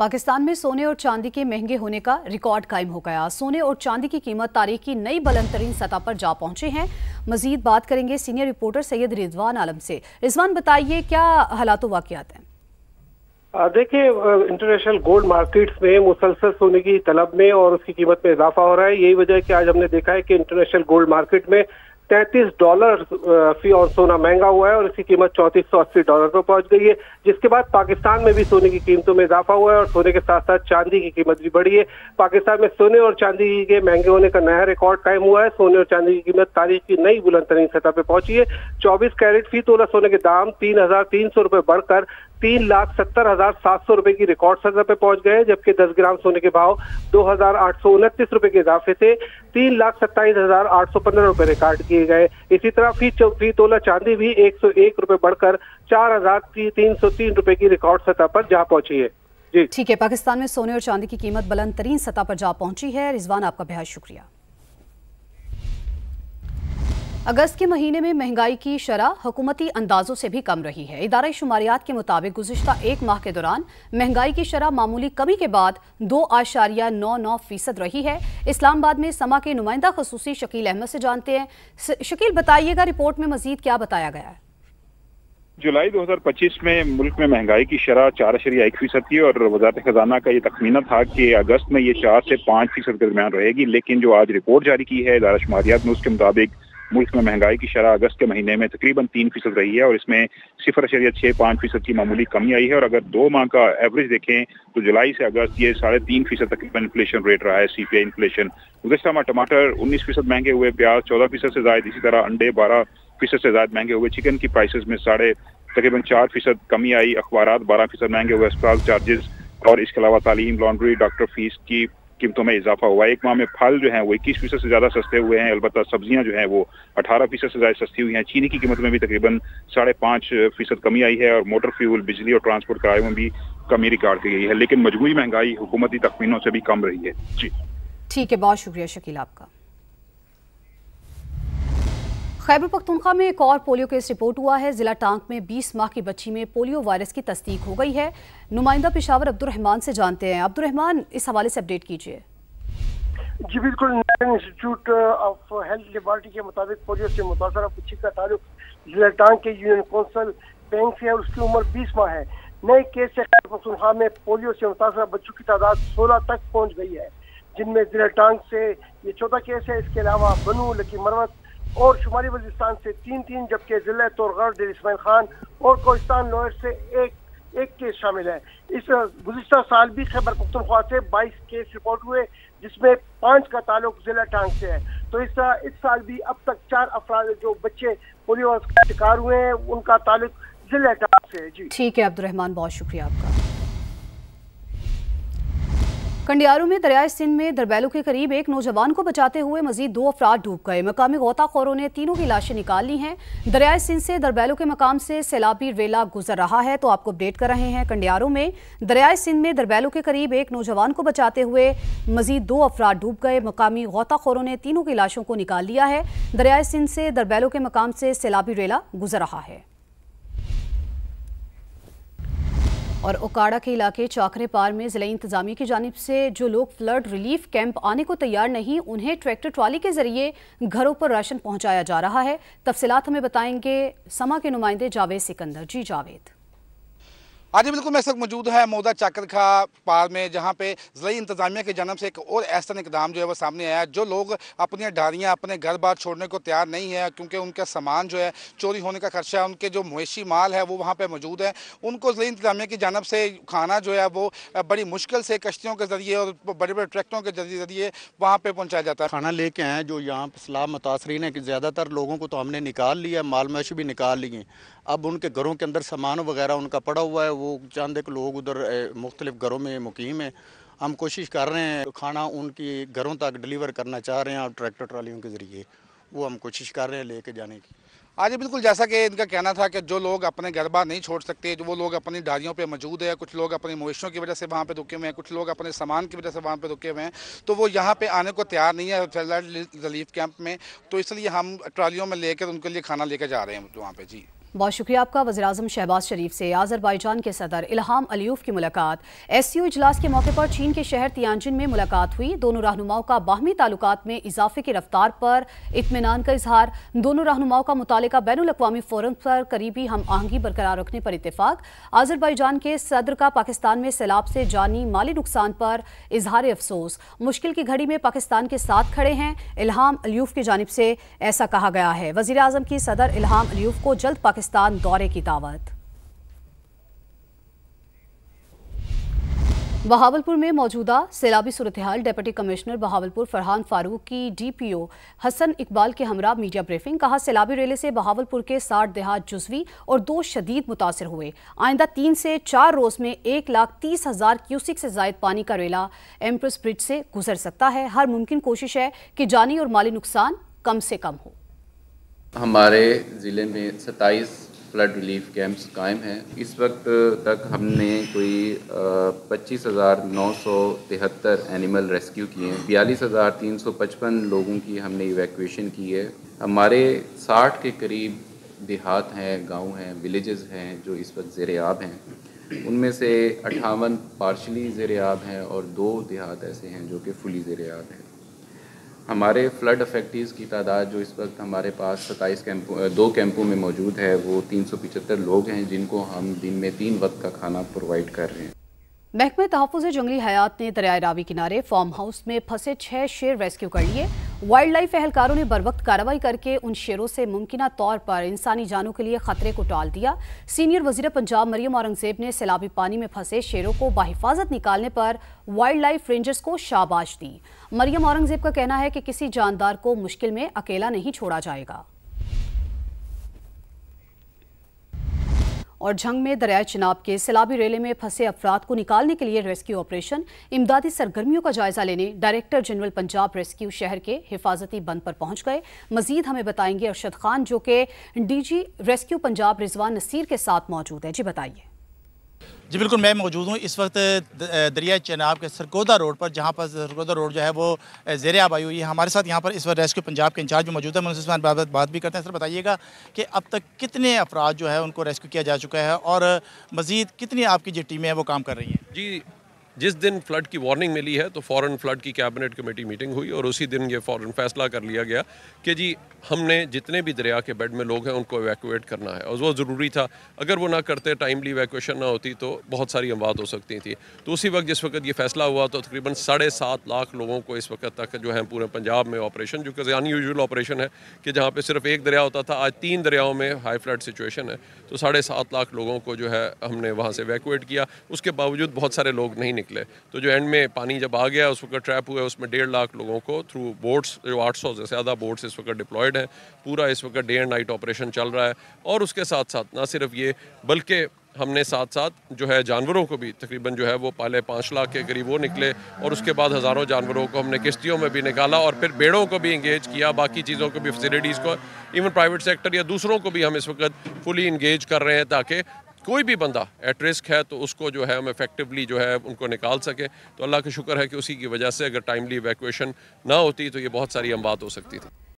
पाकिस्तान में सोने और चांदी के महंगे होने का रिकॉर्ड कायम हो गया। सोने और चांदी की कीमत तारीख की नई बुलंद तरीन सतह पर जा पहुंचे हैं। मजीद बात करेंगे सीनियर रिपोर्टर सैयद रिजवान आलम से। रिजवान, बताइए क्या हालात वाकयात हैं? देखिए, इंटरनेशनल गोल्ड मार्केट्स में मुसलसल सोने की तलब में और उसकी कीमत में इजाफा हो रहा है। यही वजह है कि आज हमने देखा है कि इंटरनेशनल गोल्ड मार्केट में $33 फी ऑन सोना महंगा हुआ है और इसकी कीमत $3480 पर पहुंच गई है। जिसके बाद पाकिस्तान में भी सोने की कीमतों में इजाफा हुआ है और सोने के साथ साथ चांदी की कीमत भी बढ़ी है। पाकिस्तान में सोने और चांदी के महंगे होने का नया रिकॉर्ड कायम हुआ है। सोने और चांदी की कीमत तारीख की नई बुलंद तरीन सतह पर पहुंची है। 24 कैरेट फी तोला सोने के दाम 3,300 रुपए बढ़कर 3,70,700 रुपए की रिकॉर्ड सतह पे पहुंच गए, जबकि 10 ग्राम सोने के भाव 2,829 रुपए के इजाफे से 3,27,815 रुपए रिकॉर्ड किए गए। इसी तरह फी तोला चांदी भी 101 रुपए बढ़कर 4,303 रुपए की रिकॉर्ड सतह पर जा पहुंची है। जी ठीक है, पाकिस्तान में सोने और चांदी की कीमत बुलंद तरीन सतह पर जा पहुंची है। रिजवान, आपका बेहद शुक्रिया। अगस्त के महीने में महंगाई की शरह हुकूमती अंदाजों से भी कम रही है। इदारा शुमारियात के मुताबिक गुज़िश्ता एक माह के दौरान महंगाई की शरह मामूली कमी के बाद 2.99% रही है। इस्लामाबाद में समा के नुमाइंदा खसूसी शकील अहमद से जानते हैं। शकील, बताइएगा रिपोर्ट में मजीद क्या बताया गया है? जुलाई 2025 में मुल्क में महंगाई की शरह 4.1% थी और वजारत खजाना का ये तखमीना था कि अगस्त में ये 4 से 5% के दरमियान रहेगी। लेकिन जो आज रिपोर्ट जारी की है इदारा शुमारियात ने, उसके मुताबिक मुल्क में महंगाई की शरह अगस्त के महीने में तकरीबन 3% रही है और इसमें 0.65% की मामूली कमी आई है। और अगर 2 माह का एवरेज देखें तो जुलाई से अगस्त ये 3.5% तकरीबन इन्फ्लेशन रेट रहा है, CPI इन्फ्लेशन। गुज़श्ता माह टमाटर 19% महंगे हुए, प्याज 14% से ज्यादा, इसी तरह अंडे 12% से ज्यादा महंगे हुए, चिकन की प्राइसेस में तकरीबन 4% कमी आई, अखबारात 12% महंगे हुए, अस्पताल चार्जेस और इसके अलावा तालीम, लॉन्ड्री, डॉक्टर फीस की कीमतों में इजाफा हुआ। एक माह में फल जो है वो 21% से ज्यादा सस्ते हुए हैं, अलबत्ता सब्जियां जो हैं वो 18% से ज्यादा सस्ती हुई हैं। चीनी की कीमत में भी तकरीबन 5.5% कमी आई है और मोटर फ्यूल, बिजली और ट्रांसपोर्ट किराए में भी कमी रिकॉर्ड की गई है। लेकिन मजमूई महंगाई हुकूमती तखमीनों से भी कम रही है। जी ठीक है, बहुत शुक्रिया शकील आपका। खैबर पख्तूनख्वा में एक और पोलियो केस रिपोर्ट हुआ है। जिला टांक में 20 माह की बच्ची में पोलियो वायरस की तस्दीक हो गई है। नुमाइंदा पेशावर अब्दुर्रहमान से जानते हैं। अब्दुर्रहमान, इस हवाले से अपडेट कीजिए। जी बिल्कुल, national institute of health laboratory के मुताबिक पोलियो से मुतासरा बच्ची का ताल्लुक जिला टांग के यूनियन कौंसिल बैंक से है और उसकी उम्र 20 माह है। नए केस से खैबर पख्तूनख्वा में पोलियो से मुतासरा बच्चों की तादाद 16 तक पहुँच गई है, जिनमें जिला टांग से ये चौथा केस है। इसके अलावा बनू, लकी मरवत और शुमारी वजीरिस्तान से 3-3, जबकि जिला तोरगढ़, डेर इस्माइल खान और कोहिस्तान लोअर से एक केस शामिल है। इस गुज़िश्ता साल भी खैबर पख्तूनख्वा से 22 केस रिपोर्ट हुए, जिसमें 5 का ताल्लुक जिला टांग से है। तो इस साल भी अब तक 4 अफराद जो बच्चे पोलियो का शिकार हुए हैं उनका ताल्लुक जिला टांग से है। जी ठीक है अब्दुर्रहमान, बहुत शुक्रिया आपका। कंडियारू में दरियाए सिंध में दरबैलों के करीब एक नौजवान को बचाते हुए मजीद 2 अफराद डूब गए। मकामी गोताखोरों ने तीनों की लाशें निकाल ली हैं। दरियाए सिंध से दरबैलों के मकाम से सैलाबी रेला गुजर रहा है, तो आपको अपडेट कर रहे हैं। कंडियारू में दरियाए सिंध में दरबैलों के करीब एक नौजवान को बचाते हुए मजीद 2 अफराद डूब गए। मकामी गोताखोरों ने तीनों की लाशों को निकाल लिया है। दरियाए सिंध से दरबैलों के मकाम से सैलाबी रेला गुजर रहा है। और ओकाड़ा के इलाके चाकरे पार में जिला इंतजामिया की जानिब से जो लोग फ्लड रिलीफ कैंप आने को तैयार नहीं, उन्हें ट्रैक्टर ट्रॉली के जरिए घरों पर राशन पहुंचाया जा रहा है। तफसीलात हमें बताएंगे समा के नुमाइंदे जावेद सिकंदर। जी जावेद। आज बिल्कुल मैं इस वक्त मौजूद है मौदा चाकरखा पार में, जहाँ पे ज़िला इंतजामिया की जानब से एक और ऐसा इकदाम जो है वो सामने आया। जो लोग अपनी ढारियाँ, अपने घर बार छोड़ने को तैयार नहीं है क्योंकि उनका सामान जो है चोरी होने का खर्चा, उनके जो मवेशी माल है वो वहाँ पे मौजूद है, उनको ज़िला इंतजामिया की जानब से खाना जो है वो बड़ी मुश्किल से कश्तियों के ज़रिए और बड़े बड़े ट्रैक्टरों के ज़रिए वहाँ पर पहुँचाया जाता है। खाना लेके आए जो यहाँ पर सलाह मुतासरीन है कि ज़्यादातर लोगों को तो हमने निकाल लिया, माल मवेशी भी निकाल लिए। अब उनके घरों के अंदर सामान वगैरह उनका पड़ा हुआ है, वो चंद एक लोग उधर मुख्तलिफ घरों में मुकीम है। हम कोशिश कर रहे हैं खाना उनकी घरों तक डिलीवर करना चाह रहे हैं और ट्रैक्टर ट्रालियों के ज़रिए वो हम कोशिश कर रहे हैं लेके जाने की। आज बिल्कुल जैसा कि इनका कहना था कि जो लोग अपने घर बार नहीं छोड़ सकते, जो वो लोग अपनी ढारियों पे मौजूद है, कुछ लोग अपनी मवेशियों की वजह से वहाँ पे रुके हुए हैं, कुछ लोग अपने सामान की वजह से वहाँ पे रुके हुए हैं, तो वो यहाँ पे आने को तैयार नहीं है फ्लड रिलीफ कैंप में। तो इसलिए हम ट्रालियों में लेकर उनके लिए खाना लेकर जा रहे हैं वहाँ पे। जी बहुत शुक्रिया आपका। वज़ीर-ए-आज़म शहबाज शरीफ से आज़रबाईजान के सदर इल्हाम अलीयूफ की मुलाकात। SCO इजलास के मौके पर चीन के शहर तियानजिन में मुलाकात हुई। दोनों रहनुमाओं का बाहमी ताल्लुकात में इजाफे की रफ्तार पर इत्मीनान का इजहार। दोनों रहनुमाओं का मुतालिका बैनुल-अक़वामी फोरम पर करीबी हम आहंगी बरकरार रखने पर इत्तेफाक। आज़रबाईजान के सदर का पाकिस्तान में सैलाब से जानी माली नुकसान पर इजहार अफसोस। मुश्किल की घड़ी में पाकिस्तान के साथ खड़े हैं, इल्हाम अलीयूफ की जानिब से ऐसा कहा गया है। वज़ीर-ए-आज़म की सदर इल्हाम अलीयूफ को जल्द पाकिस्तान दौरे की दावत। बहावलपुर में मौजूदा सैलाबी सूरत-ए-हाल। डिप्टी कमिश्नर बहावलपुर फरहान फारूक की DPO हसन इकबाल के हमरा मीडिया ब्रीफिंग। कहा, सैलाबी रेले से बहावलपुर के 60 देहात जुज़वी और 2 शदीद मुतासिर हुए। आइंदा 3 से 4 रोज में 1,30,000 क्यूसिक से जायद पानी का रेला एम्प्रेस ब्रिज से गुजर सकता है। हर मुमकिन कोशिश है कि जानी और माली नुकसान कम से कम हो। हमारे ज़िले में 27 फ्लड रिलीफ कैंप्स कायम हैं। इस वक्त तक हमने कोई 25,973 एनिमल रेस्क्यू किए हैं। 42,355 लोगों की हमने इवैक्यूएशन की है। हमारे 60 के करीब देहात हैं, गांव हैं, विलेजेस हैं जो इस वक्त ज़ेर-ए-आब हैं। उनमें से 58 पार्शली ज़ेर-ए-आब हैं और 2 देहात ऐसे हैं जो कि फुली ज़ेर-ए-आब हैं। हमारे फ्लड अफेक्टीज़ की तादाद जो इस वक्त हमारे पास 2 कैंपों में मौजूद है वो 375 लोग हैं, जिनको हम दिन में 3 वक्त का खाना प्रोवाइड कर रहे हैं। महकमे तहफ़्फ़ुज़ जंगली हयात ने दरियाए रावी किनारे फार्म हाउस में फंसे 6 शेर रेस्क्यू कर लिए। वाइल्ड लाइफ एहलकारों ने बरवक्त कार्रवाई करके उन शेरों से मुमकिना तौर पर इंसानी जानों के लिए खतरे को टाल दिया। सीनियर वज़ीर पंजाब मरियम औरंगज़ेब ने सैलाबी पानी में फंसे शेरों को बाहिफाजत निकालने पर वाइल्ड लाइफ रेंजर्स को शाबाश दी। मरियम औरंगज़ेब का कहना है कि किसी जानदार को मुश्किल में अकेला नहीं छोड़ा जाएगा। और झंग में दरियाए चिनाब के सैलाबी रेले में फंसे अफराद को निकालने के लिए रेस्क्यू ऑपरेशन। इमदादी सरगर्मियों का जायजा लेने डायरेक्टर जनरल पंजाब रेस्क्यू शहर के हिफाजती बंद पर पहुंच गए। मजीद हमें बताएंगे अरशद खान जो कि DG रेस्क्यू पंजाब रिजवान नसीर के साथ मौजूद है। जी बताइए। जी बिल्कुल, मैं मौजूद हूँ इस वक्त दरिया चिनाब के सरगोदा रोड पर, जहाँ पर सरगोदा रोड जो है वो ज़ेर-ए-आब आई हुई है। हमारे साथ यहाँ पर इस वक्त रेस्क्यू पंजाब के इंचार्ज भी मौजूद है, उनसे बात भी करते हैं। सर बताइएगा कि अब तक कितने अफराद जो है उनको रेस्क्यू किया जा चुका है और मज़ीद कितनी आपकी जो टीमें हैं वो काम कर रही हैं? जी, जिस दिन फ्लड की वार्निंग मिली है तो फ़ौरन फ्लड की कैबिनेट कमेटी मीटिंग हुई और उसी दिन ये फ़ौरन फैसला कर लिया गया कि जी हमने जितने भी दरिया के बेड में लोग हैं उनको इवैक्यूएट करना है। और वो ज़रूरी था, अगर वो ना करते, टाइमली इवैक्यूएशन ना होती तो बहुत सारी अमवात हो सकती थी। तो उसी वक्त जिस वक्त ये फैसला हुआ तो तकरीबन 7.5 लाख लोगों को इस वक्त तक जो है पूरे पंजाब में ऑपरेशन, जो कि अनयूजुअल ऑपरेशन है कि जहाँ पे सिर्फ एक दरिया होता था, आज 3 दरियाओं में हाई फ्लड सिचुएशन है। तो 7.5 लाख लोगों को जो है हमने वहाँ से इवैक्यूएट किया। उसके बावजूद बहुत सारे लोग नहीं निकले। तो जो एंड में पानी जब आ गया उस वक्त ट्रैप हुए, उसमें 1.5 लाख लोगों को थ्रू बोट्स, जो 800 से ज़्यादा बोट्स इस वक्त डिप्लॉयड हैं। पूरा इस वक्त डे एंड नाइट ऑपरेशन चल रहा है। और उसके साथ साथ ना सिर्फ ये, बल्कि हमने साथ साथ जो है जानवरों को भी तकरीबन जो है वो पहले 5 लाख के करीब वो निकले और उसके बाद हज़ारों जानवरों को हमने किश्तियों में भी निकाला और फिर बेड़ों को भी इंगेज किया, बाकी चीज़ों को भी, फैसिलिटीज़ को, इवन प्राइवेट सेक्टर या दूसरों को भी हम इस वक्त फुली इंगेज कर रहे हैं ताकि कोई भी बंदा एट रिस्क है तो उसको जो है हम इफेक्टिवली जो है उनको निकाल सके। तो अल्लाह का शुक्र है कि उसी की वजह से अगर टाइमली इवैक्यूएशन ना होती तो ये बहुत सारी अमवात हो सकती थी।